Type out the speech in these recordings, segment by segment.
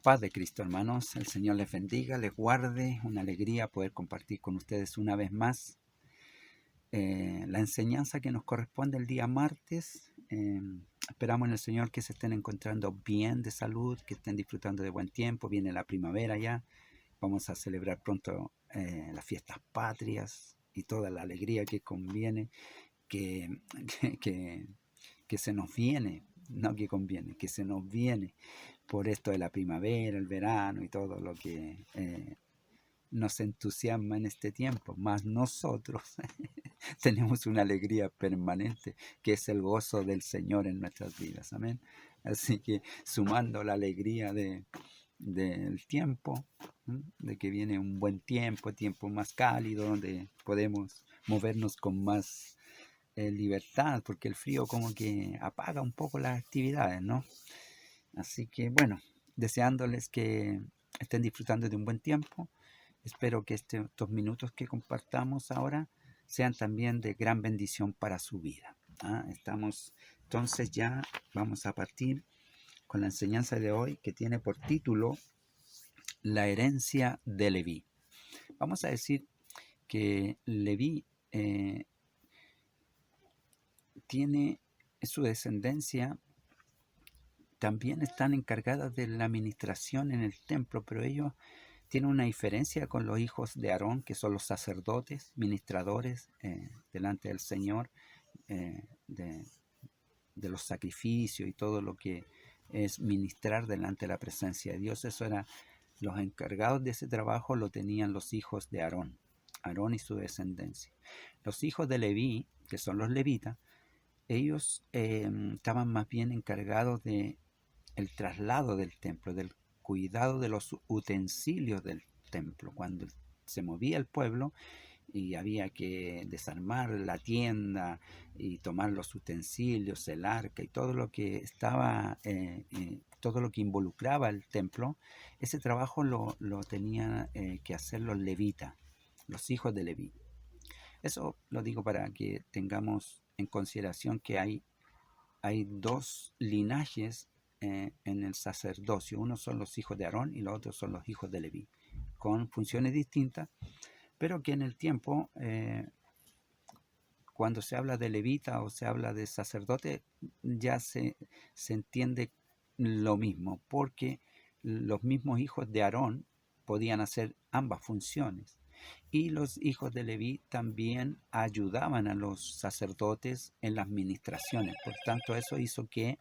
Paz de Cristo, hermanos. El Señor les bendiga, les guarde. Una alegría poder compartir con ustedes una vez más la enseñanza que nos corresponde el día martes. Esperamos en el Señor que se estén encontrando bien de salud, que estén disfrutando de buen tiempo. Viene la primavera ya. Vamos a celebrar pronto las fiestas patrias y toda la alegría que conviene, que, que, que, que se nos viene, no que conviene, que se nos viene por esto de la primavera, el verano y todo lo que nos entusiasma en este tiempo. Más nosotros tenemos una alegría permanente que es el gozo del Señor en nuestras vidas. Amén. Así que sumando la alegría del tiempo, de que viene un buen tiempo más cálido, donde podemos movernos con más libertad, porque el frío como que apaga un poco las actividades, ¿no? Así que bueno, deseándoles que estén disfrutando de un buen tiempo. Espero que estos minutos que compartamos ahora sean también de gran bendición para su vida. Estamos, entonces ya vamos a partir con la enseñanza de hoy que tiene por título La herencia de Leví. Vamos a decir que Leví tiene su descendencia, también están encargadas de la administración en el templo, pero ellos tienen una diferencia con los hijos de Aarón, que son los sacerdotes, ministradores delante del Señor, eh, de, de los sacrificios y todo lo que es ministrar delante de la presencia de Dios. Eso era, los encargados de ese trabajo lo tenían los hijos de Aarón, Aarón y su descendencia. Los hijos de Leví, que son los levitas, ellos estaban más bien encargados de el traslado del templo, del cuidado de los utensilios del templo. Cuando se movía el pueblo y había que desarmar la tienda y tomar los utensilios, el arca y todo lo que estaba, todo lo que involucraba el templo, ese trabajo lo tenían que hacer los levitas, los hijos de Leví. Eso lo digo para que tengamos en consideración que hay dos linajes en el sacerdocio. Uno son los hijos de Aarón y los otros son los hijos de Leví, con funciones distintas, pero que en el tiempo, cuando se habla de levita o se habla de sacerdote, ya se entiende lo mismo, porque los mismos hijos de Aarón podían hacer ambas funciones. Y los hijos de Leví también ayudaban a los sacerdotes en las ministraciones. Por tanto, eso hizo que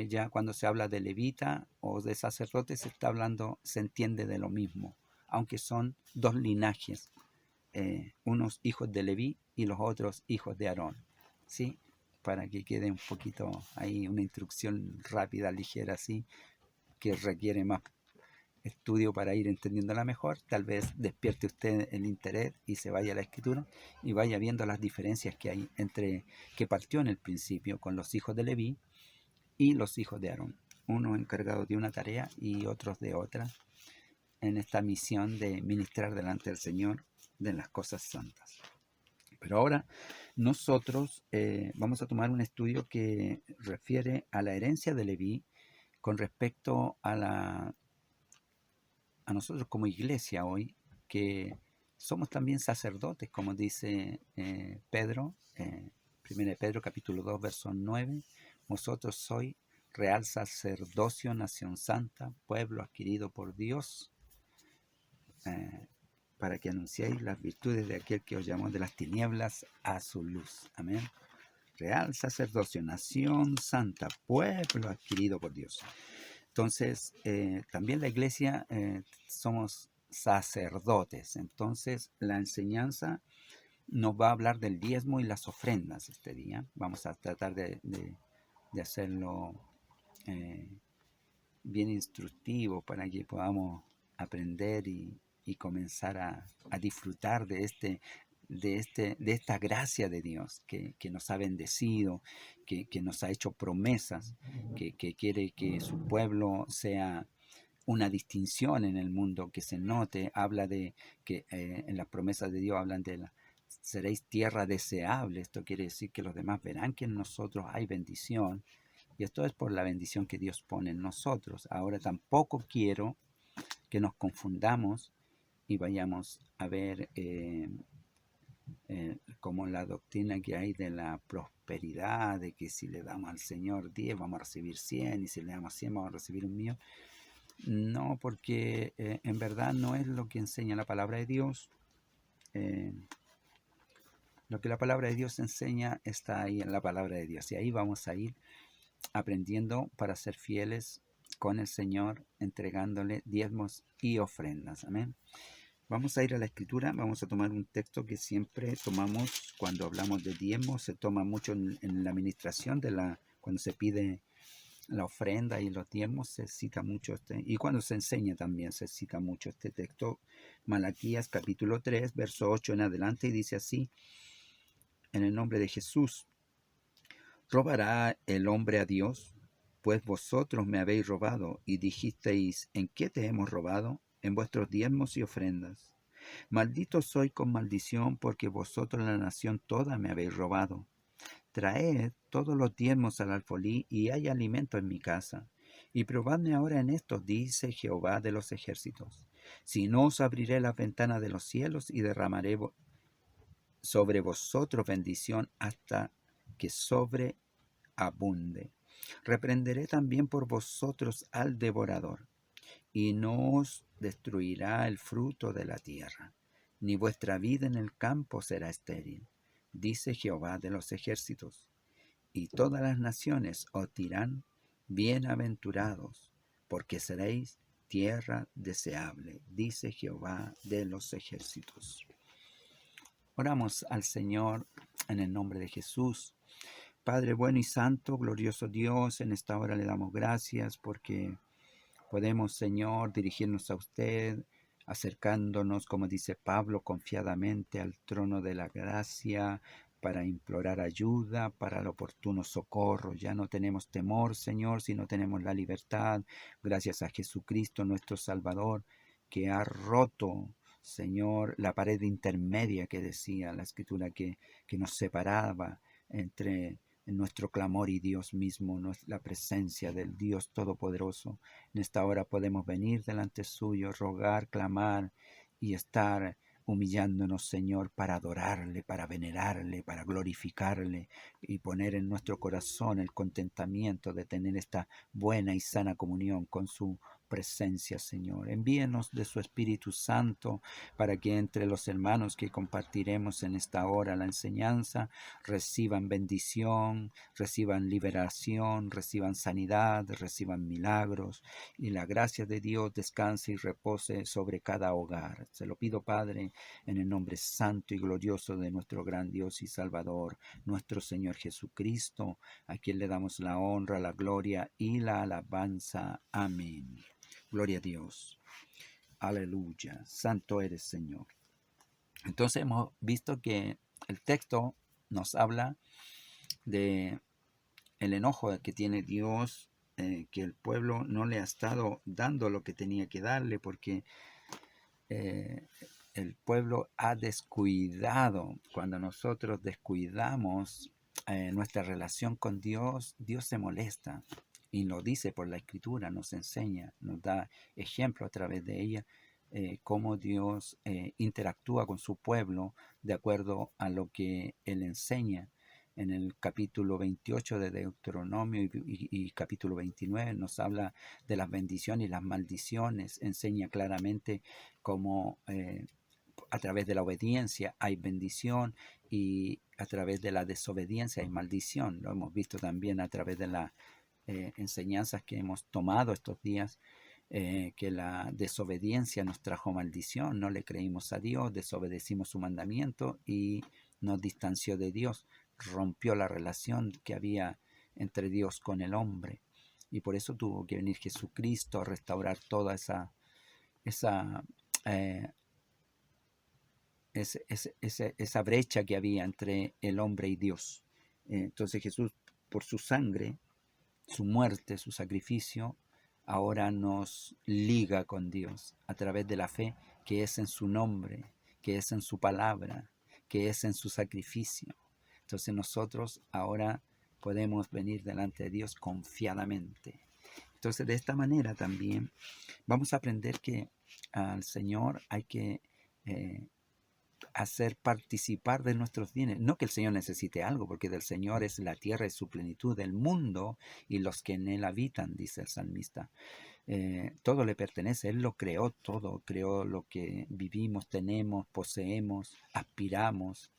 ya cuando se habla de levita o de sacerdote se está hablando, se entiende de lo mismo, aunque son dos linajes, unos hijos de Leví y los otros hijos de Aarón, ¿sí? Para que quede un poquito ahí una instrucción rápida, ligera, así, que requiere más estudio para ir entendiéndola mejor. Tal vez despierte usted el interés y se vaya a la escritura y vaya viendo las diferencias que hay entre que partió en el principio con los hijos de Leví y los hijos de Aarón, unos encargados de una tarea y otros de otra, en esta misión de ministrar delante del Señor de las cosas santas. Pero ahora nosotros vamos a tomar un estudio que refiere a la herencia de Leví con respecto a nosotros como iglesia hoy, que somos también sacerdotes, como dice Pedro, 1 Pedro capítulo 2, verso 9, vosotros sois real sacerdocio, nación santa, pueblo adquirido por Dios, eh, para que anunciéis las virtudes de aquel que os llamó de las tinieblas a su luz. Amén. Real sacerdocio, nación santa, pueblo adquirido por Dios. Entonces, también la iglesia somos sacerdotes. Entonces, la enseñanza nos va a hablar del diezmo y las ofrendas este día. Vamos a tratar de hacerlo eh, bien instructivo para que podamos aprender y comenzar a disfrutar de esta gracia de Dios que nos ha bendecido, que nos ha hecho promesas, que quiere que su pueblo sea una distinción en el mundo, que se note. Habla de que en las promesas de Dios hablan de seréis tierra deseable. Esto quiere decir que los demás verán que en nosotros hay bendición, Y esto es por la bendición que Dios pone en nosotros. Ahora tampoco quiero que nos confundamos y vayamos a ver como la doctrina que hay de la prosperidad, de que si le damos al Señor 10 vamos a recibir 100 y si le damos 100 vamos a recibir 1.000.000. No, porque en verdad no es lo que enseña la palabra de Dios. Eh, lo que la palabra de Dios enseña está ahí en la palabra de Dios. Y ahí vamos a ir aprendiendo para ser fieles con el Señor, entregándole diezmos y ofrendas. Amén. Vamos a ir a la escritura, vamos a tomar un texto que siempre tomamos cuando hablamos de diezmos, se toma mucho en la administración cuando se pide la ofrenda y los diezmos, se cita mucho y cuando se enseña también se cita mucho este texto, Malaquías capítulo 3, verso 8 en adelante, y dice así, en el nombre de Jesús: ¿robará el hombre a Dios? Pues vosotros me habéis robado, y dijisteis, ¿en qué te hemos robado? En vuestros diezmos y ofrendas. Maldito soy con maldición, porque vosotros la nación toda me habéis robado. Traed todos los diezmos al alfolí, y hay alimento en mi casa. Y probadme ahora en esto, dice Jehová de los ejércitos. Si no, os abriré las ventanas de los cielos y derramaré sobre vosotros bendición hasta que sobreabunde. Reprenderé también por vosotros al devorador, y no os destruirá el fruto de la tierra, ni vuestra vida en el campo será estéril, dice Jehová de los ejércitos. Y todas las naciones os dirán, bienaventurados, porque seréis tierra deseable, dice Jehová de los ejércitos. Oramos al Señor en el nombre de Jesús. Padre bueno y santo, glorioso Dios, en esta hora le damos gracias porque podemos, Señor, dirigirnos a usted, acercándonos, como dice Pablo, confiadamente al trono de la gracia para implorar ayuda, para el oportuno socorro. Ya no tenemos temor, Señor, sino tenemos la libertad, gracias a Jesucristo, nuestro Salvador, que ha roto, Señor, la pared intermedia que decía la Escritura que nos separaba entre nuestro clamor y Dios mismo, la presencia del Dios Todopoderoso. En esta hora podemos venir delante suyo, rogar, clamar y estar humillándonos, Señor, para adorarle, para venerarle, para glorificarle y poner en nuestro corazón el contentamiento de tener esta buena y sana comunión con su presencia, Señor. Envíenos de su Espíritu Santo para que entre los hermanos que compartiremos en esta hora la enseñanza reciban bendición, reciban liberación, reciban sanidad, reciban milagros, y la gracia de Dios descanse y repose sobre cada hogar. Se lo pido, Padre, en el nombre santo y glorioso de nuestro gran Dios y Salvador, nuestro Señor Jesucristo, a quien le damos la honra, la gloria y la alabanza. Amén. Gloria a Dios. Aleluya. Santo eres, Señor. Entonces hemos visto que el texto nos habla de el enojo que tiene Dios, que el pueblo no le ha estado dando lo que tenía que darle, porque el pueblo ha descuidado. Cuando nosotros descuidamos nuestra relación con Dios, Dios se molesta. Y lo dice por la Escritura, nos enseña, nos da ejemplo a través de ella, cómo Dios interactúa con su pueblo de acuerdo a lo que Él enseña. En el capítulo 28 de Deuteronomio y capítulo 29 nos habla de las bendiciones y las maldiciones, enseña claramente cómo a través de la obediencia hay bendición y a través de la desobediencia hay maldición. Lo hemos visto también a través de las enseñanzas que hemos tomado estos días, que la desobediencia nos trajo maldición, no le creímos a Dios, desobedecimos su mandamiento y nos distanció de Dios, rompió la relación que había entre Dios con el hombre, y por eso tuvo que venir Jesucristo a restaurar toda esa eh, esa brecha que había entre el hombre y Dios. Entonces Jesús, por su sangre, su muerte, su sacrificio, ahora nos liga con Dios a través de la fe que es en su nombre, que es en su palabra, que es en su sacrificio. Entonces nosotros ahora podemos venir delante de Dios confiadamente. Entonces, de esta manera también vamos a aprender que al Señor hay que hacer participar de nuestros bienes. No que el Señor necesite algo, porque del Señor es la tierra y su plenitud, el mundo y los que en él habitan, dice el salmista. Todo le pertenece, Él lo creó todo, creó lo que vivimos, tenemos, poseemos, aspiramos,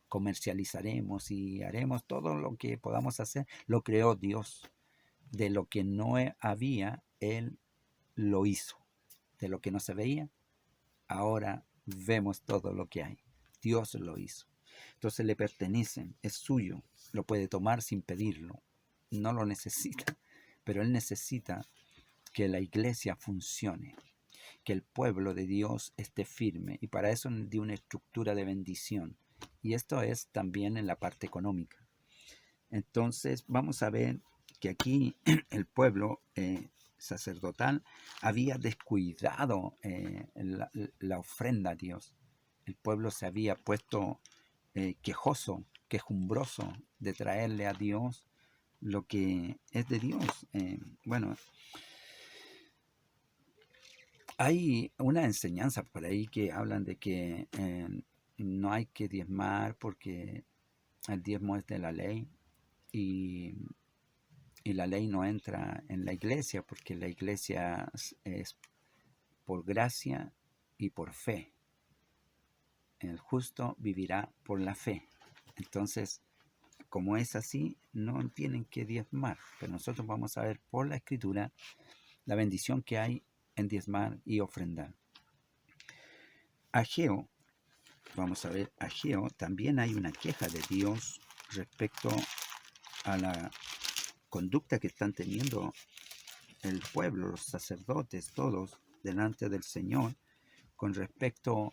comercializaremos y haremos todo lo que podamos hacer, lo creó Dios. De lo que no había, Él lo hizo. De lo que no se veía, ahora vemos todo lo que hay. Dios lo hizo. Entonces le pertenece, es suyo, lo puede tomar sin pedirlo. No lo necesita, pero Él necesita que la iglesia funcione, que el pueblo de Dios esté firme, y para eso dio una estructura de bendición. Y esto es también en la parte económica. Entonces vamos a ver que aquí el pueblo sacerdotal había descuidado la ofrenda a Dios. El pueblo se había puesto quejoso, quejumbroso de traerle a Dios lo que es de Dios. Bueno, hay una enseñanza por ahí que hablan de que no hay que diezmar porque el diezmo es de la ley y, y la ley no entra en la iglesia porque la iglesia es por gracia y por fe. El justo vivirá por la fe. Entonces, como es así, no tienen que diezmar, pero nosotros vamos a ver por la escritura la bendición que hay en diezmar y ofrendar. Ageo, vamos a ver, Ageo, también hay una queja de Dios respecto a la conducta que están teniendo el pueblo, los sacerdotes, todos, delante del Señor, con respecto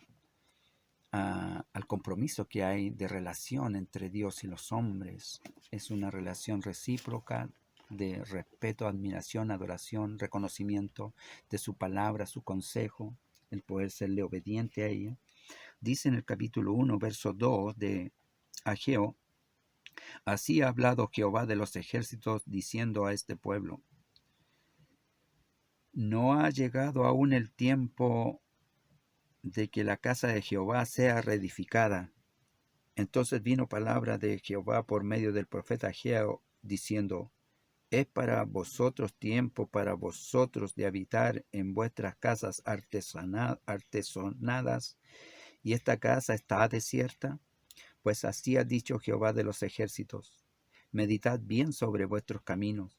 al compromiso que hay de relación entre Dios y los hombres. Es una relación recíproca de respeto, admiración, adoración, reconocimiento de su palabra, su consejo, el poder serle obediente a ella. Dice en el capítulo 1, verso 2 de Ageo: así ha hablado Jehová de los ejércitos, diciendo a este pueblo: no ha llegado aún el tiempo de que la casa de Jehová sea reedificada. Entonces vino palabra de Jehová por medio del profeta Ageo, diciendo: es para vosotros tiempo para vosotros de habitar en vuestras casas artesonadas, y esta casa está desierta. Pues así ha dicho Jehová de los ejércitos: meditad bien sobre vuestros caminos.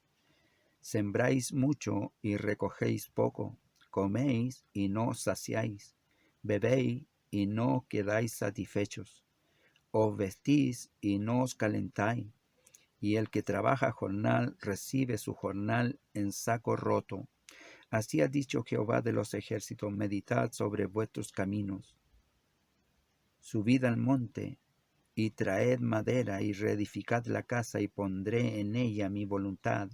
Sembráis mucho y recogéis poco, coméis y no os saciáis, bebéis y no quedáis satisfechos, os vestís y no os calentáis, y el que trabaja jornal recibe su jornal en saco roto. Así ha dicho Jehová de los ejércitos: meditad sobre vuestros caminos. Subid al monte y traed madera y reedificad la casa, y pondré en ella mi voluntad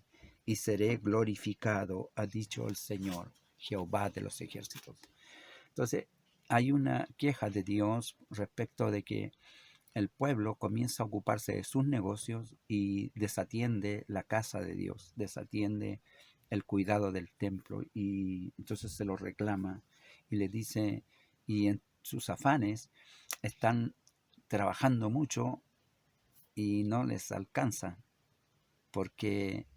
y seré glorificado, ha dicho el Señor, Jehová de los ejércitos. Entonces, hay una queja de Dios respecto de que el pueblo comienza a ocuparse de sus negocios y desatiende la casa de Dios, desatiende el cuidado del templo, y entonces se lo reclama y le dice, y en sus afanes están trabajando mucho y no les alcanza, porque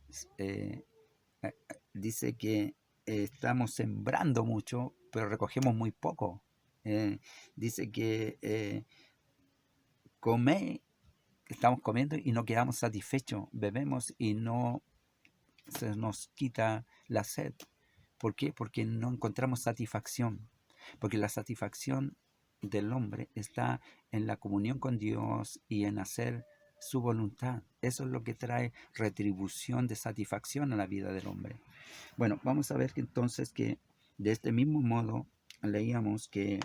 dice que estamos sembrando mucho, pero recogemos muy poco. Dice que estamos comiendo y no quedamos satisfechos, bebemos y no se nos quita la sed. ¿Por qué? Porque no encontramos satisfacción, porque la satisfacción del hombre está en la comunión con Dios y en hacer su voluntad. Eso es lo que trae retribución de satisfacción a la vida del hombre. Bueno, vamos a ver que entonces que de este mismo modo leíamos que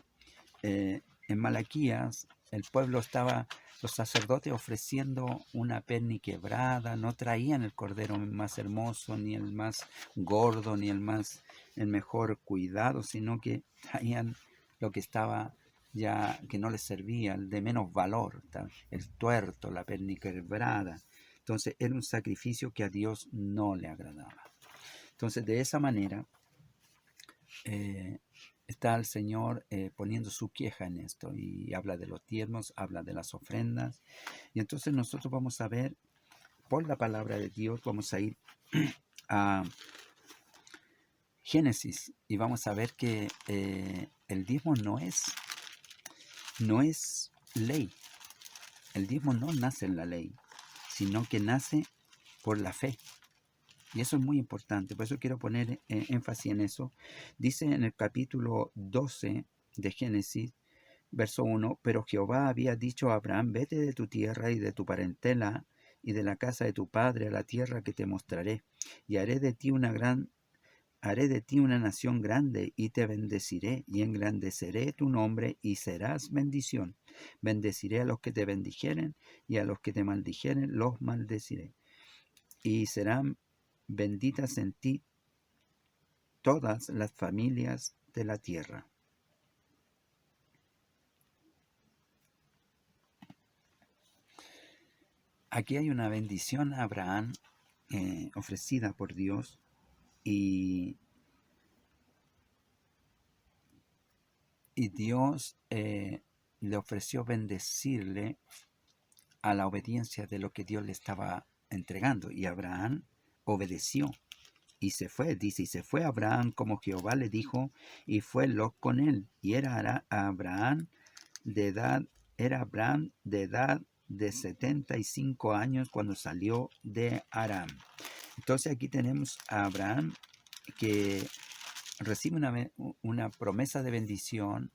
en Malaquías el pueblo estaba, los sacerdotes ofreciendo una perni quebrada, no traían el cordero más hermoso, ni el más gordo, ni el mejor cuidado, sino que traían lo que estaba ya, que no les servía, el de menos valor, el tuerto, la perni quebrada. Entonces era un sacrificio que a Dios no le agradaba. Entonces de esa manera eh, está el Señor poniendo su queja en esto y habla de los diezmos, habla de las ofrendas. Y entonces nosotros vamos a ver por la palabra de Dios, vamos a ir a Génesis y vamos a ver que el diezmo no es ley. El diezmo no nace en la ley, sino que nace por la fe. Y eso es muy importante, por eso quiero poner énfasis en eso. Dice en el capítulo 12 de Génesis, verso 1, pero Jehová había dicho a Abraham, vete de tu tierra y de tu parentela y de la casa de tu padre a la tierra que te mostraré, y haré de ti una nación grande y te bendeciré y engrandeceré tu nombre y serás bendición. Bendeciré a los que te bendijeren y a los que te maldijeren los maldeciré. Y serán benditas en ti todas las familias de la tierra. Aquí hay una bendición a Abraham ofrecida por Dios y Dios le ofreció bendecirle a la obediencia de lo que Dios le estaba entregando. Y Abraham obedeció y se fue. Dice, y se fue Abraham como Jehová le dijo, y fue Lot con él. Y era Abraham de edad, de 75 años cuando salió de Aram. Entonces aquí tenemos a Abraham que recibe una promesa de bendición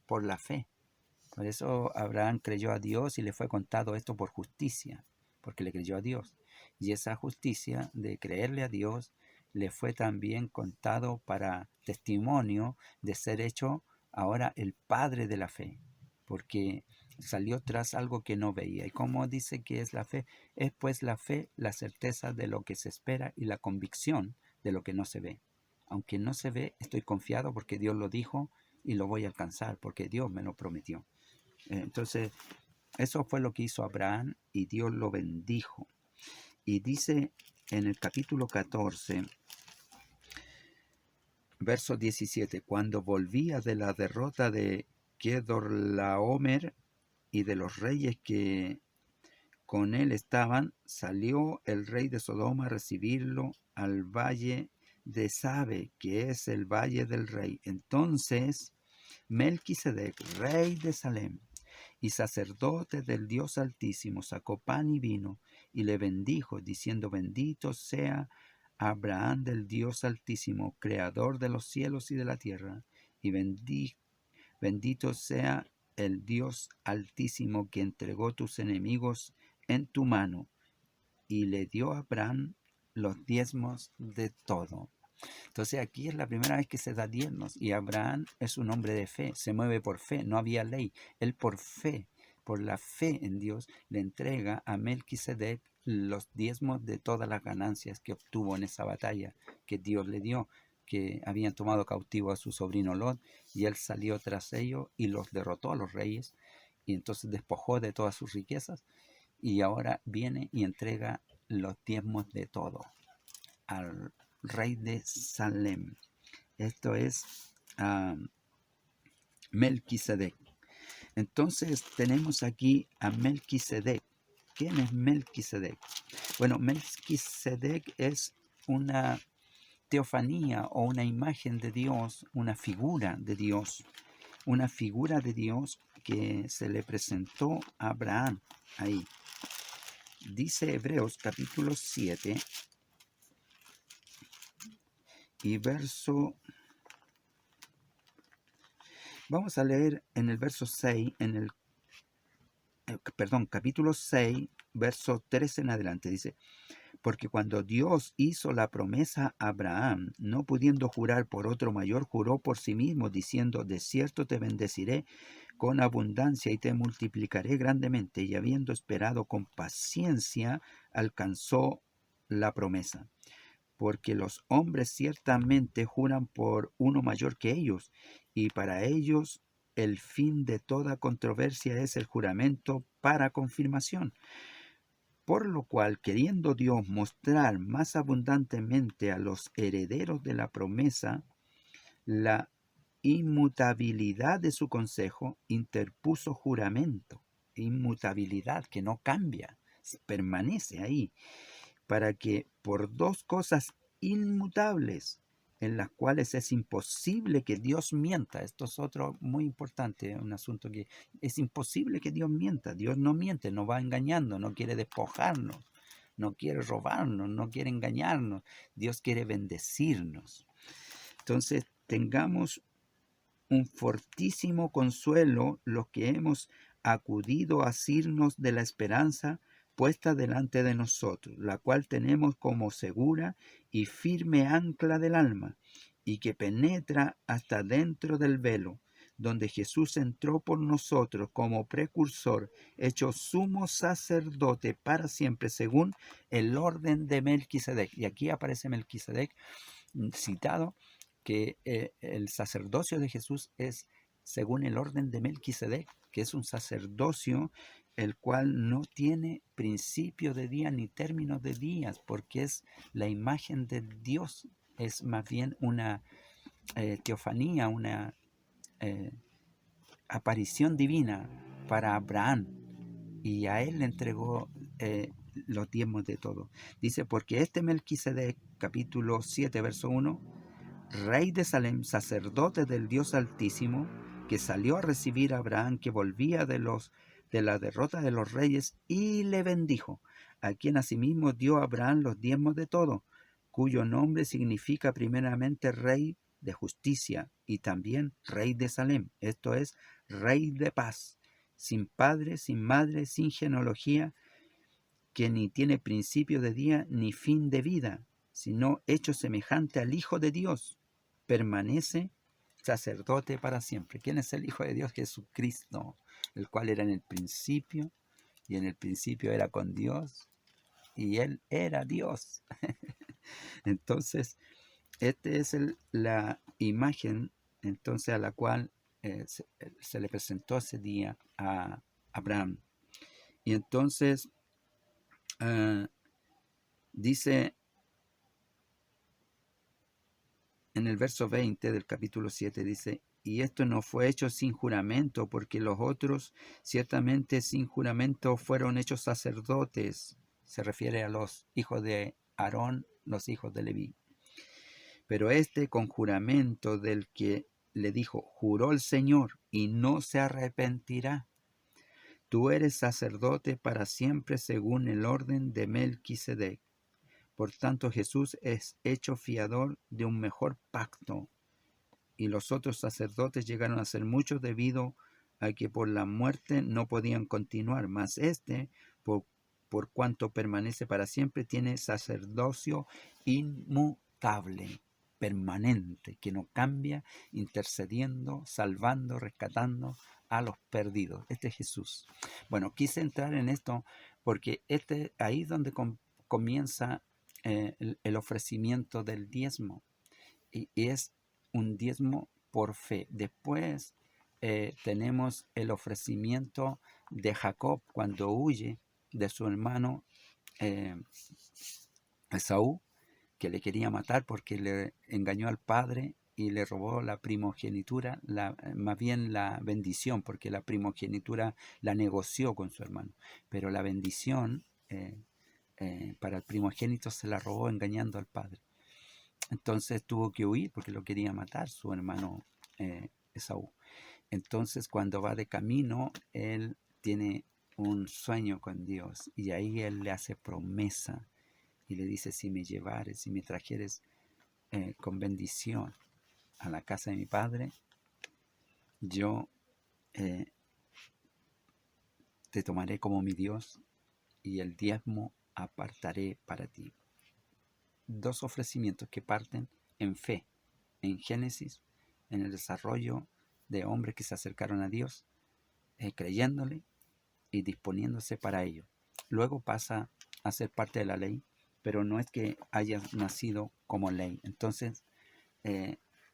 por la fe. Por eso Abraham creyó a Dios y le fue contado esto por justicia, porque le creyó a Dios. Y esa justicia de creerle a Dios le fue también contado para testimonio de ser hecho ahora el padre de la fe, porque salió tras algo que no veía. ¿Y cómo dice que es la fe? Es pues la fe, la certeza de lo que se espera y la convicción de lo que no se ve. Aunque no se ve, estoy confiado porque Dios lo dijo y lo voy a alcanzar, porque Dios me lo prometió. Entonces, eso fue lo que hizo Abraham y Dios lo bendijo. Y dice en el capítulo 14, verso 17, cuando volvía de la derrota de Kedorlaomer y de los reyes que con él estaban, salió el rey de Sodoma a recibirlo al valle de Sabe, que es el valle del rey. Entonces, Melquisedec, rey de Salem, y sacerdote del Dios Altísimo, sacó pan y vino, y le bendijo, diciendo, bendito sea Abraham del Dios Altísimo, creador de los cielos y de la tierra, y bendito sea el Dios Altísimo que entregó tus enemigos en tu mano, y le dio a Abraham los diezmos de todo. Entonces aquí es la primera vez que se da diezmos y Abraham es un hombre de fe, se mueve por fe, no había ley. Él por fe, por la fe en Dios, le entrega a Melquisedec los diezmos de todas las ganancias que obtuvo en esa batalla que Dios le dio, que habían tomado cautivo a su sobrino Lot y él salió tras ellos y los derrotó a los reyes y entonces despojó de todas sus riquezas y ahora viene y entrega los diezmos de todo al rey de Salem. Esto es Melquisedec. Entonces tenemos aquí a Melquisedec. ¿Quién es Melquisedec? Bueno, Melquisedec es una teofanía o una imagen de Dios, una figura de Dios que se le presentó a Abraham ahí. Dice Hebreos capítulo 7 y vamos a leer en el verso 6, capítulo 6, verso 13 en adelante, dice, porque cuando Dios hizo la promesa a Abraham, no pudiendo jurar por otro mayor, juró por sí mismo, diciendo, de cierto te bendeciré con abundancia y te multiplicaré grandemente, y habiendo esperado con paciencia, alcanzó la promesa. Porque los hombres ciertamente juran por uno mayor que ellos, y para ellos el fin de toda controversia es el juramento para confirmación, Por lo cual, queriendo Dios mostrar más abundantemente a los herederos de la promesa la inmutabilidad de su consejo, interpuso juramento. Inmutabilidad que no cambia, permanece ahí, para que por dos cosas inmutables, en las cuales es imposible que Dios mienta. Esto es otro muy importante, un asunto que es imposible que Dios mienta. Dios no miente, no va engañando, no quiere despojarnos, no quiere robarnos, no quiere engañarnos. Dios quiere bendecirnos. Entonces, tengamos un fortísimo consuelo los que hemos acudido a asirnos de la esperanza puesta delante de nosotros, la cual tenemos como segura y firme ancla del alma, y que penetra hasta dentro del velo, donde Jesús entró por nosotros como precursor, hecho sumo sacerdote para siempre, según el orden de Melquisedec. Y aquí aparece Melquisedec citado, que el sacerdocio de Jesús es según el orden de Melquisedec, que es un sacerdocio el cual no tiene principio de día ni término de días, porque es la imagen de Dios, es más bien una teofanía, una aparición divina para Abraham, y a él le entregó los diezmos de todo. Dice, porque este Melquisedec, capítulo 7, verso 1, rey de Salem, sacerdote del Dios Altísimo, que salió a recibir a Abraham, que volvía de la derrota de los reyes, y le bendijo, a quien asimismo dio a Abraham los diezmos de todo, cuyo nombre significa primeramente rey de justicia y también rey de Salem, esto es, rey de paz, sin padre, sin madre, sin genealogía, que ni tiene principio de día ni fin de vida, sino hecho semejante al Hijo de Dios, permanece sacerdote para siempre. ¿Quién es el Hijo de Dios? Jesucristo, el cual era en el principio, y en el principio era con Dios, y Él era Dios. Entonces, esta es la imagen entonces a la cual se le presentó ese día a Abraham. Y entonces dice en el verso 20 del capítulo 7, dice, y esto no fue hecho sin juramento, porque los otros ciertamente sin juramento fueron hechos sacerdotes. Se refiere a los hijos de Aarón, los hijos de Leví. Pero este con juramento del que le dijo, juró el Señor y no se arrepentirá. Tú eres sacerdote para siempre según el orden de Melquisedec. Por tanto, Jesús es hecho fiador de un mejor pacto, y los otros sacerdotes llegaron a ser muchos debido a que por la muerte no podían continuar, mas este, por cuanto permanece para siempre, tiene sacerdocio inmutable, permanente, que no cambia, intercediendo, salvando, rescatando a los perdidos. Este es Jesús. Bueno, quise entrar en esto porque ahí es donde comienza el ofrecimiento del diezmo, y es un diezmo por fe. Después tenemos el ofrecimiento de Jacob cuando huye de su hermano Esaú, que le quería matar porque le engañó al padre y le robó la primogenitura, más bien la bendición, porque la primogenitura la negoció con su hermano, pero la bendición para el primogénito se la robó engañando al padre. Entonces tuvo que huir porque lo quería matar su hermano Esaú. Entonces cuando va de camino, él tiene un sueño con Dios, y ahí él le hace promesa y le dice, si me llevares, si me trajeres con bendición a la casa de mi padre, yo te tomaré como mi Dios y el diezmo apartaré para ti. Dos ofrecimientos que parten en fe, en Génesis, en el desarrollo de hombres que se acercaron a Dios, creyéndole y disponiéndose para ello. Luego pasa a ser parte de la ley, pero no es que haya nacido como ley. Entonces,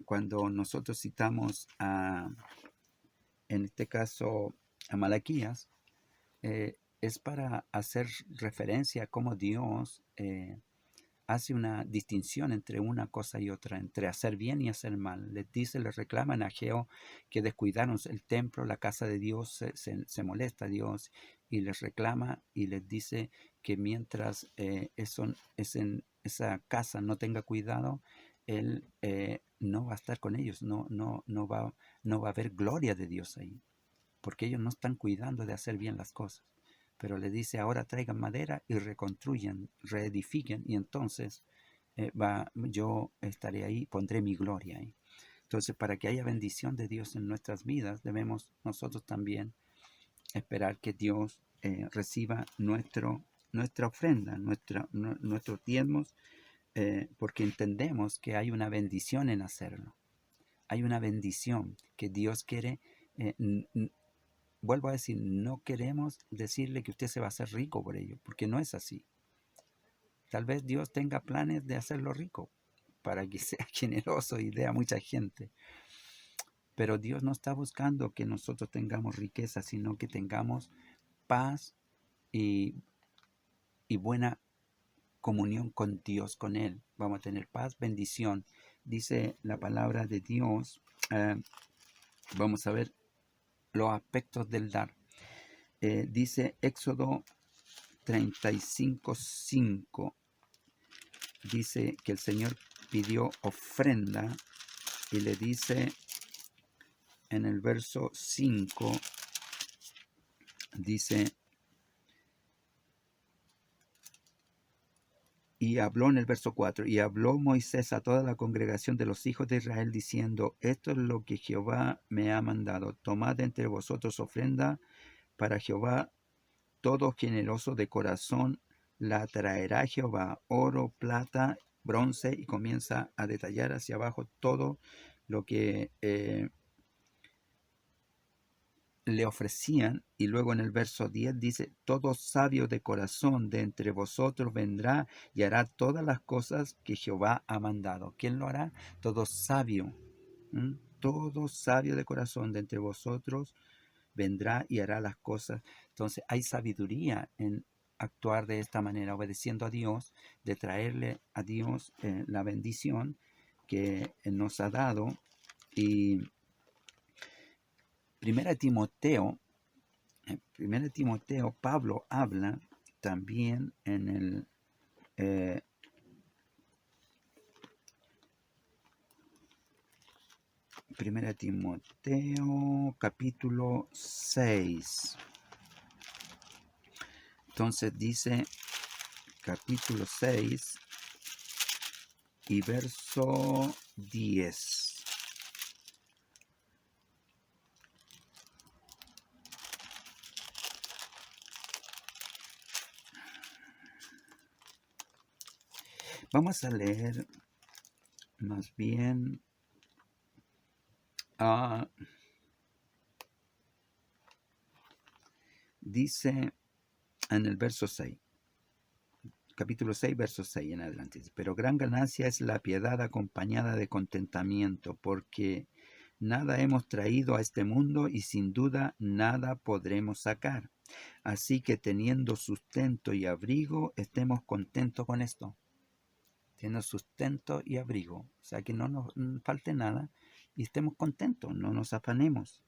cuando nosotros citamos en este caso, a Malaquías, es para hacer referencia a cómo Dios hace una distinción entre una cosa y otra, entre hacer bien y hacer mal. Les reclaman a Ageo que descuidaron el templo, la casa de Dios, se molesta a Dios y les reclama y les dice que mientras esa casa no tenga cuidado, Él no va a estar con ellos, no va a haber gloria de Dios ahí, porque ellos no están cuidando de hacer bien las cosas. Pero le dice, ahora traigan madera y reconstruyan, reedifiquen, y entonces yo estaré ahí, pondré mi gloria ahí. Entonces, para que haya bendición de Dios en nuestras vidas, debemos nosotros también esperar que Dios reciba nuestra ofrenda, nuestros diezmos, porque entendemos que hay una bendición en hacerlo. Hay una bendición que Dios quiere. Vuelvo a decir, no queremos decirle que usted se va a hacer rico por ello, porque no es así. Tal vez Dios tenga planes de hacerlo rico para que sea generoso y dé a mucha gente. Pero Dios no está buscando que nosotros tengamos riqueza, sino que tengamos paz y buena comunión con Dios, con Él. Vamos a tener paz, bendición. Dice la palabra de Dios. Vamos a ver los aspectos del dar. Dice Éxodo 35:5, dice que el Señor pidió ofrenda y le dice en el verso 5, dice, y habló en el verso 4, y habló Moisés a toda la congregación de los hijos de Israel diciendo, esto es lo que Jehová me ha mandado, tomad entre vosotros ofrenda para Jehová, todo generoso de corazón la traerá Jehová, oro, plata, bronce, y comienza a detallar hacia abajo todo lo que le ofrecían, y luego en el verso 10 dice, todo sabio de corazón de entre vosotros vendrá y hará todas las cosas que Jehová ha mandado. ¿Quién lo hará? Todo sabio, todo sabio de corazón de entre vosotros vendrá y hará las cosas. Entonces hay sabiduría en actuar de esta manera, obedeciendo a Dios, de traerle a Dios la bendición que nos ha dado. Y Primera Timoteo, Pablo habla también en el Primera Timoteo capítulo 6. Entonces dice capítulo 6 y verso 10. Vamos a leer más bien dice en el verso 6, capítulo 6, verso 6 en adelante. Pero gran ganancia es la piedad acompañada de contentamiento, porque nada hemos traído a este mundo y sin duda nada podremos sacar. Así que teniendo sustento y abrigo, estemos contentos con esto. Teniendo sustento y abrigo, o sea que no nos falte nada y estemos contentos, no nos afanemos.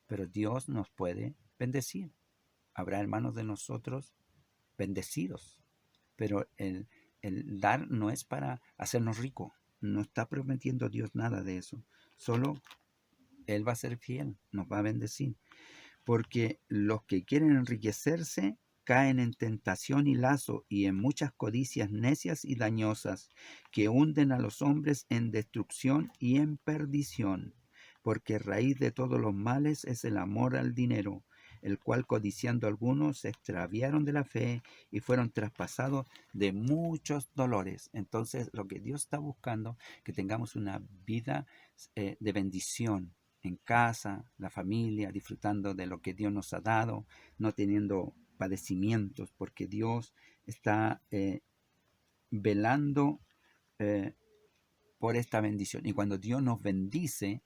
Pero Dios nos puede bendecir. Habrá hermanos de nosotros bendecidos, pero el dar no es para hacernos ricos. No está prometiendo Dios nada de eso. Solo Él va a ser fiel, nos va a bendecir. Porque los que quieren enriquecerse caen en tentación y lazo y en muchas codicias necias y dañosas que hunden a los hombres en destrucción y en perdición. Porque raíz de todos los males es el amor al dinero, el cual codiciando algunos se extraviaron de la fe y fueron traspasados de muchos dolores. Entonces lo que Dios está buscando, que tengamos una vida de bendición en casa, la familia, disfrutando de lo que Dios nos ha dado, no teniendo padecimientos, porque Dios está velando por esta bendición. Y cuando Dios nos bendice,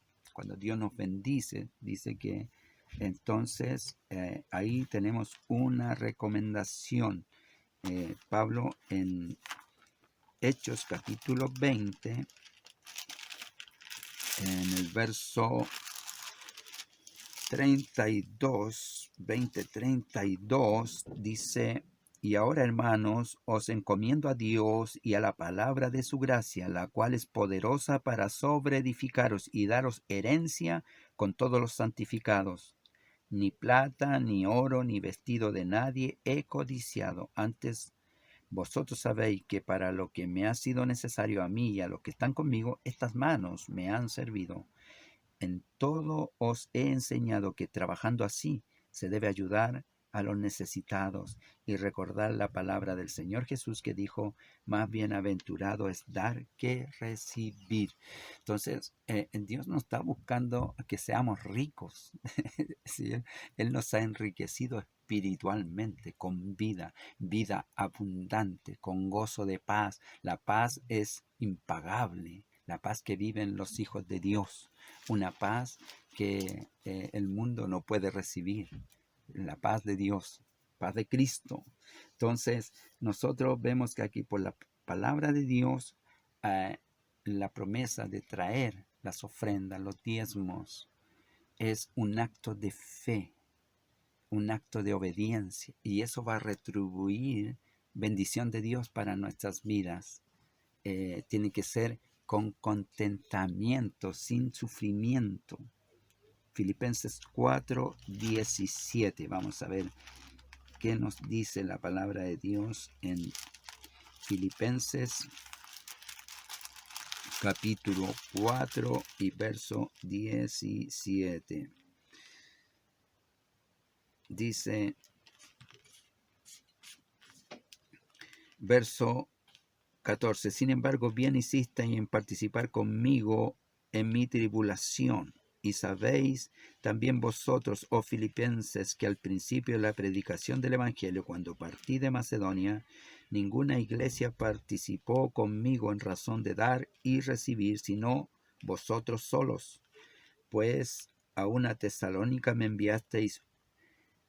dice que Entonces, ahí tenemos una recomendación. Pablo en Hechos capítulo 20, en el verso 32, 20:32, dice: y ahora, hermanos, os encomiendo a Dios y a la palabra de su gracia, la cual es poderosa para sobreedificaros y daros herencia con todos los santificados. Ni plata, ni oro, ni vestido de nadie he codiciado. Antes, vosotros sabéis que para lo que me ha sido necesario a mí y a los que están conmigo, estas manos me han servido. En todo os he enseñado que trabajando así se debe ayudar a los necesitados y recordar la palabra del Señor Jesús que dijo: más bienaventurado es dar que recibir. Entonces, Dios no está buscando que seamos ricos. Sí, Él nos ha enriquecido espiritualmente con vida, vida abundante, con gozo de paz. La paz es impagable, la paz que viven los hijos de Dios, una paz que el mundo no puede recibir, la paz de Dios, paz de Cristo. Entonces, nosotros vemos que aquí por la palabra de Dios, la promesa de traer las ofrendas, los diezmos, es un acto de fe, un acto de obediencia, y eso va a retribuir bendición de Dios para nuestras vidas. Tiene que ser con contentamiento, sin sufrimiento. Filipenses 4:17. Vamos a ver qué nos dice la palabra de Dios en Filipenses capítulo 4 y verso 17. Dice, verso 14: sin embargo, bien insistan en participar conmigo en mi tribulación. Y sabéis también vosotros, oh filipenses, que al principio de la predicación del Evangelio, cuando partí de Macedonia, ninguna iglesia participó conmigo en razón de dar y recibir, sino vosotros solos. Pues a una Tesalónica me enviasteis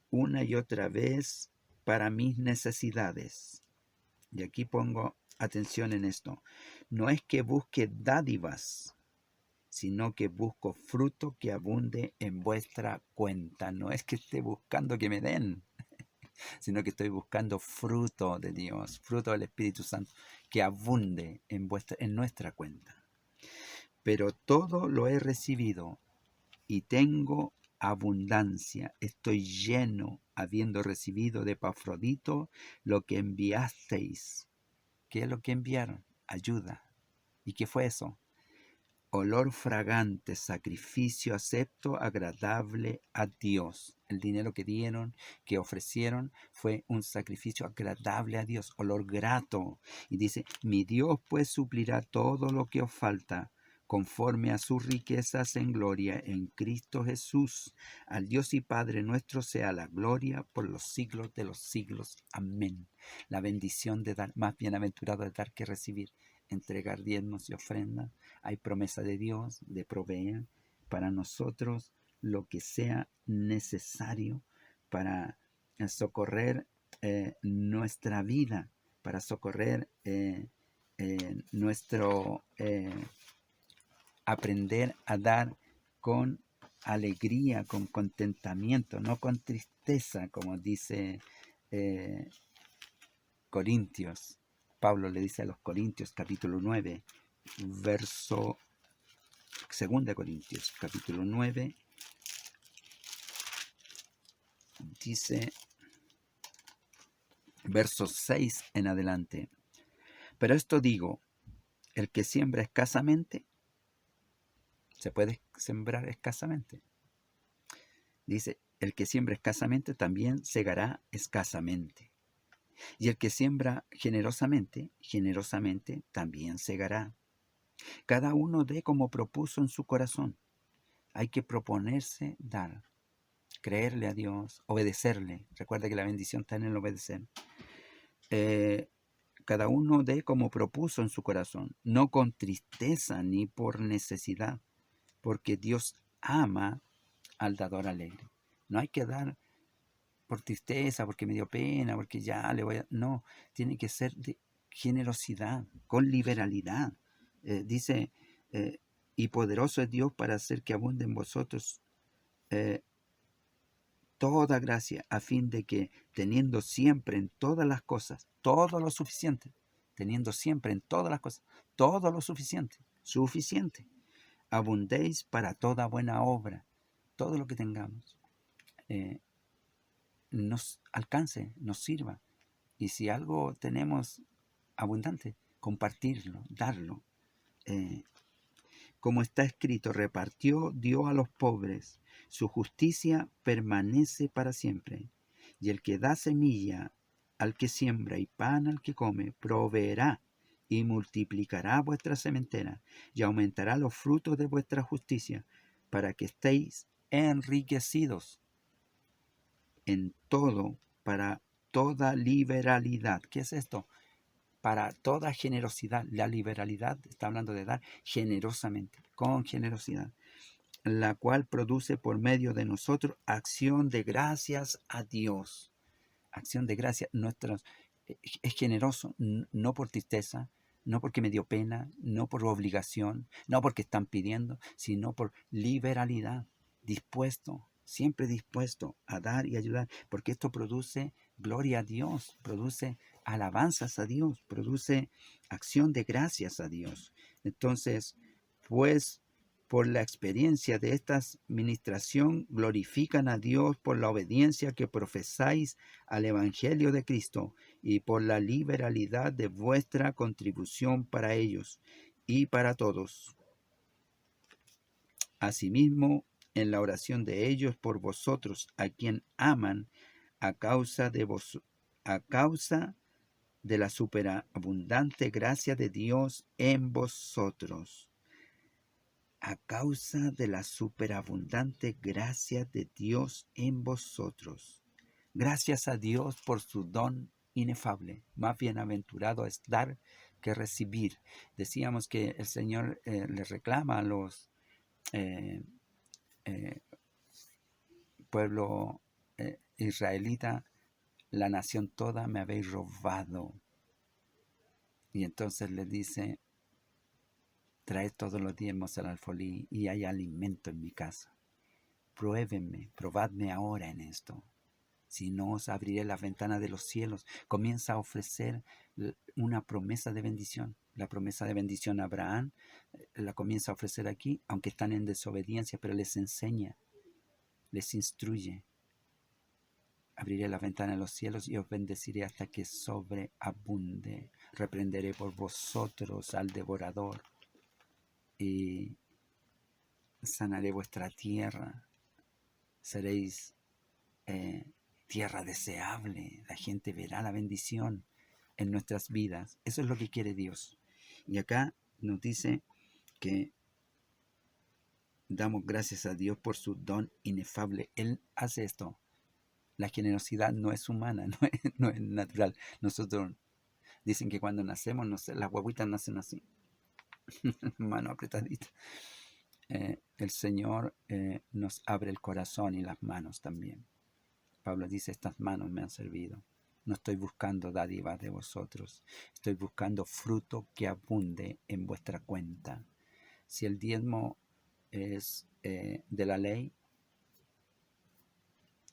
una y otra vez para mis necesidades. Y aquí pongo atención en esto. No es que busque dádivas, sino que busco fruto que abunde en vuestra cuenta. No es que esté buscando que me den, sino que estoy buscando fruto de Dios, fruto del Espíritu Santo, que abunde en nuestra cuenta. Pero todo lo he recibido y tengo abundancia. Estoy lleno, habiendo recibido de Epafrodito lo que enviasteis. ¿Qué es lo que enviaron? Ayuda. ¿Y qué fue eso? Olor fragante, sacrificio acepto, agradable a Dios. El dinero que dieron, que ofrecieron, fue un sacrificio agradable a Dios, olor grato. Y dice: mi Dios pues suplirá todo lo que os falta, conforme a sus riquezas en gloria en Cristo Jesús. Al Dios y Padre nuestro sea la gloria por los siglos de los siglos. Amén. La bendición de dar, más bienaventurado de dar que recibir, entregar diezmos y ofrendas. Hay promesa de Dios de proveer para nosotros lo que sea necesario para socorrer nuestra vida, para socorrer nuestro aprender a dar con alegría, con contentamiento, no con tristeza, como dice Corintios. Pablo le dice a los Corintios, capítulo 9, verso 2 Corintios, capítulo 9, dice, verso 6 en adelante: pero esto digo, el que siembra escasamente, se puede sembrar escasamente. Dice, el que siembra escasamente también segará escasamente. Y el que siembra generosamente, generosamente también segará. Cada uno dé como propuso en su corazón. Hay que proponerse dar, creerle a Dios, obedecerle. Recuerda que la bendición está en el obedecer. Cada uno dé como propuso en su corazón, no con tristeza ni por necesidad, porque Dios ama al dador alegre. No hay que dar por tristeza, porque me dio pena, porque ya le voy a... No, tiene que ser de generosidad, con liberalidad. Dice, eh, y poderoso es Dios para hacer que abunde en vosotros eh, toda gracia, a fin de que, teniendo siempre en todas las cosas, todo lo suficiente, teniendo siempre en todas las cosas, todo lo suficiente, suficiente, abundéis para toda buena obra, todo lo que tengamos, eh, nos alcance, nos sirva. Y si algo tenemos abundante, compartirlo, darlo. Eh, como está escrito, repartió, dio a los pobres, su justicia permanece para siempre. Y el que da semilla al que siembra y pan al que come, proveerá y multiplicará vuestra sementera y aumentará los frutos de vuestra justicia, para que estéis enriquecidos en todo, para toda liberalidad. ¿Qué es esto? Para toda generosidad. La liberalidad está hablando de dar generosamente, con generosidad, la cual produce por medio de nosotros acción de gracias a Dios. Acción de gracias. Es generoso, no por tristeza, no porque me dio pena, no por obligación, no porque están pidiendo, sino por liberalidad, dispuesto, siempre dispuesto a dar y ayudar, porque esto produce gloria a Dios, produce alabanzas a Dios, produce acción de gracias a Dios. Entonces, pues por la experiencia de esta ministración, glorifican a Dios por la obediencia que profesáis al Evangelio de Cristo y por la liberalidad de vuestra contribución para ellos y para todos. Asimismo, en la oración de ellos por vosotros, a quien aman a causa de la superabundante gracia de Dios en vosotros. A causa de la superabundante gracia de Dios en vosotros. Gracias a Dios por su don inefable. Más bienaventurado es dar que recibir. Decíamos que el Señor le reclama a los eh, eh, pueblo israelita, la nación toda me habéis robado. Y entonces le dice, traed todos los diezmos al alfolí y hay alimento en mi casa. Pruébenme, probadme ahora en esto. Si no, os abriré las ventanas de los cielos. Comienza a ofrecer una promesa de bendición. La promesa de bendición a Abraham la comienza a ofrecer aquí, aunque están en desobediencia, pero les enseña, les instruye. Abriré las ventanas de los cielos y os bendeciré hasta que sobreabunde. Reprenderé por vosotros al devorador y sanaré vuestra tierra. Seréis tierra deseable. La gente verá la bendición en nuestras vidas. Eso es lo que quiere Dios. Y acá nos dice que damos gracias a Dios por su don inefable. Él hace esto. La generosidad no es humana, no es natural. Nosotros dicen que cuando nacemos, no sé, las guaguitas nacen así, mano apretadita. El Señor nos abre el corazón y las manos también. Pablo dice, estas manos me han servido. No estoy buscando dádivas de vosotros, estoy buscando fruto que abunde en vuestra cuenta. Si el diezmo es de la ley,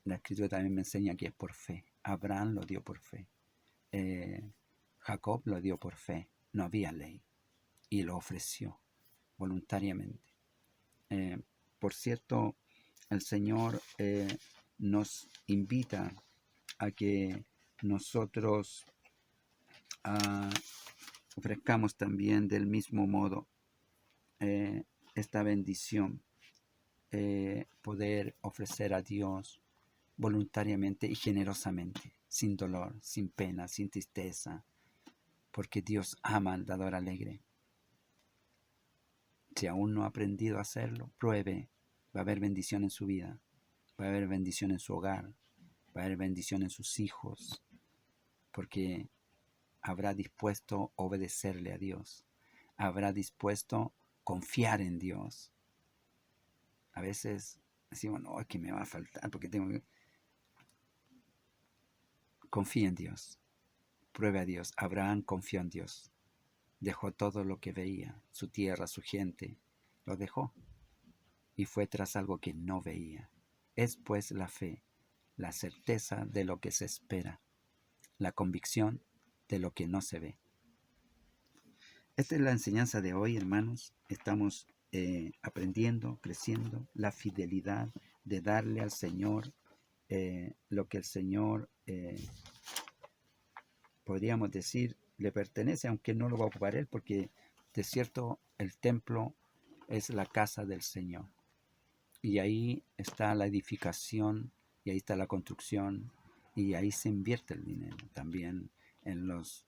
la Escritura también me enseña que es por fe. Abraham lo dio por fe. Jacob lo dio por fe. No había ley y lo ofreció voluntariamente. Por cierto, el Señor nos invita a que nosotros ofrezcamos también del mismo modo esta bendición, poder ofrecer a Dios voluntariamente y generosamente, sin dolor, sin pena, sin tristeza, porque Dios ama al dador alegre. Si aún no ha aprendido a hacerlo, pruebe. Va a haber bendición en su vida, va a haber bendición en su hogar, va a haber bendición en sus hijos, porque habrá dispuesto obedecerle a Dios, habrá dispuesto confiar en Dios. A veces decimos, no, es que me va a faltar porque tengo que... Confía en Dios, pruebe a Dios. Abraham confió en Dios, dejó todo lo que veía, su tierra, su gente, lo dejó y fue tras algo que no veía. Es pues la fe, la certeza de lo que se espera, la convicción de lo que no se ve. Esta es la enseñanza de hoy, hermanos. Estamos aprendiendo, creciendo, la fidelidad de darle al Señor lo que el Señor, podríamos decir, le pertenece, aunque no lo va a ocupar Él, porque de cierto el templo es la casa del Señor. Y ahí está la edificación, y ahí está la construcción, y ahí se invierte el dinero. También en los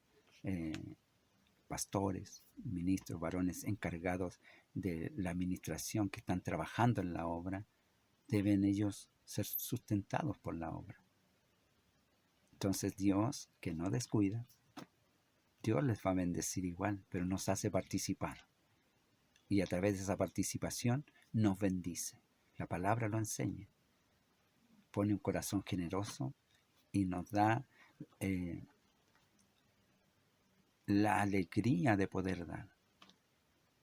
pastores, ministros, varones encargados de la administración que están trabajando en la obra, deben ellos ser sustentados por la obra. Entonces Dios, que no descuida, Dios les va a bendecir igual, pero nos hace participar. Y a través de esa participación nos bendice. La palabra lo enseña. Pone un corazón generoso y nos da la alegría de poder dar.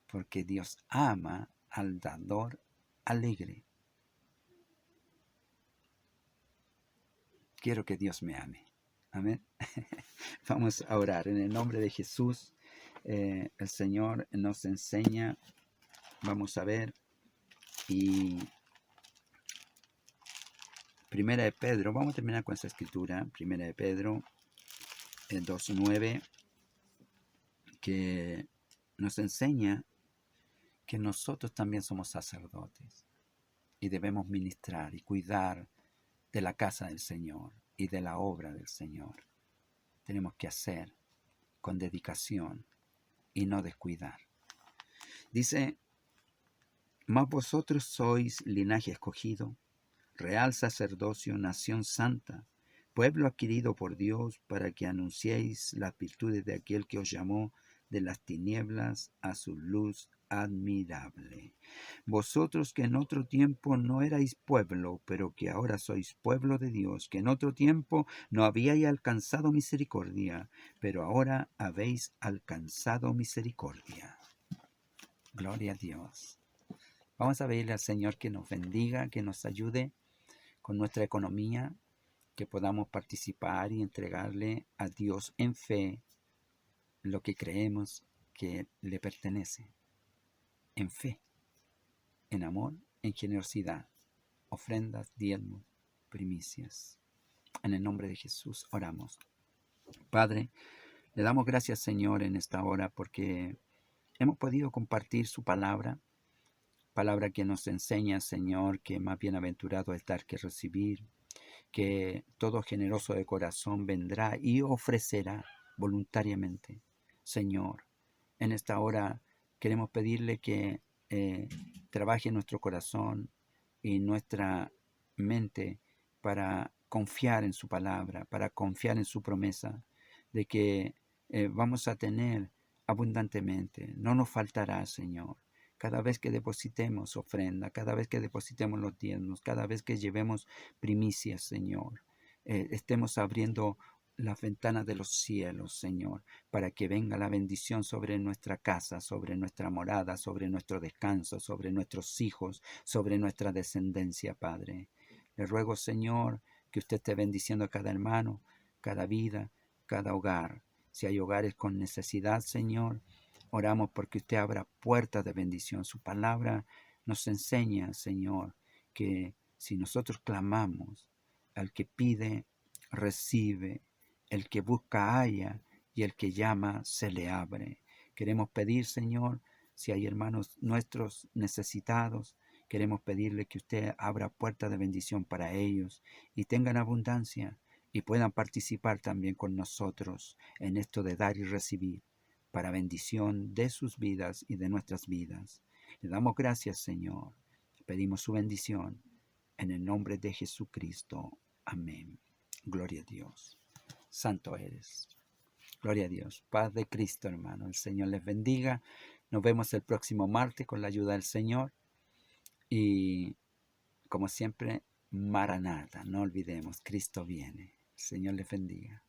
Porque Dios ama al dador alegre. Quiero que Dios me ame. Amén. Vamos a orar. En el nombre de Jesús, el Señor nos enseña. Vamos a ver. Y Primera de Pedro, vamos a terminar con esta escritura. Primera de Pedro 2:9, que nos enseña que nosotros también somos sacerdotes y debemos ministrar y cuidar de la casa del Señor y de la obra del Señor. Tenemos que hacer con dedicación y no descuidar. Dice, mas vosotros sois linaje escogido, real sacerdocio, nación santa, pueblo adquirido por Dios, para que anunciéis las virtudes de aquel que os llamó de las tinieblas a su luz admirable. Vosotros que en otro tiempo no erais pueblo, pero que ahora sois pueblo de Dios, que en otro tiempo no habíais alcanzado misericordia, pero ahora habéis alcanzado misericordia. Gloria a Dios. Vamos a pedirle al Señor que nos bendiga, que nos ayude con nuestra economía, que podamos participar y entregarle a Dios en fe lo que creemos que le pertenece, en fe, en amor, en generosidad, ofrendas, diezmos, primicias. En el nombre de Jesús oramos. Padre, le damos gracias, Señor, en esta hora porque hemos podido compartir su palabra que nos enseña, Señor, que más bienaventurado es dar que recibir, que todo generoso de corazón vendrá y ofrecerá voluntariamente. Señor, en esta hora queremos pedirle que trabaje en nuestro corazón y nuestra mente para confiar en su palabra, para confiar en su promesa de que vamos a tener abundantemente. No nos faltará, Señor. Cada vez que depositemos ofrenda, cada vez que depositemos los diezmos, cada vez que llevemos primicias, Señor, estemos abriendo las ventanas de los cielos, Señor, para que venga la bendición sobre nuestra casa, sobre nuestra morada, sobre nuestro descanso, sobre nuestros hijos, sobre nuestra descendencia, Padre. Le ruego, Señor, que usted esté bendiciendo a cada hermano, cada vida, cada hogar. Si hay hogares con necesidad, Señor, oramos porque usted abra puertas de bendición. Su palabra nos enseña, Señor, que si nosotros clamamos, al que pide, recibe, el que busca halla, y el que llama se le abre. Queremos pedir, Señor, si hay hermanos nuestros necesitados, queremos pedirle que usted abra puertas de bendición para ellos y tengan abundancia y puedan participar también con nosotros en esto de dar y recibir, para bendición de sus vidas y de nuestras vidas. Le damos gracias, Señor. Pedimos su bendición en el nombre de Jesucristo. Amén. Gloria a Dios. Santo eres. Gloria a Dios. Paz de Cristo, hermano. El Señor les bendiga. Nos vemos el próximo martes con la ayuda del Señor. Y como siempre, Maranata, no olvidemos, Cristo viene. El Señor les bendiga.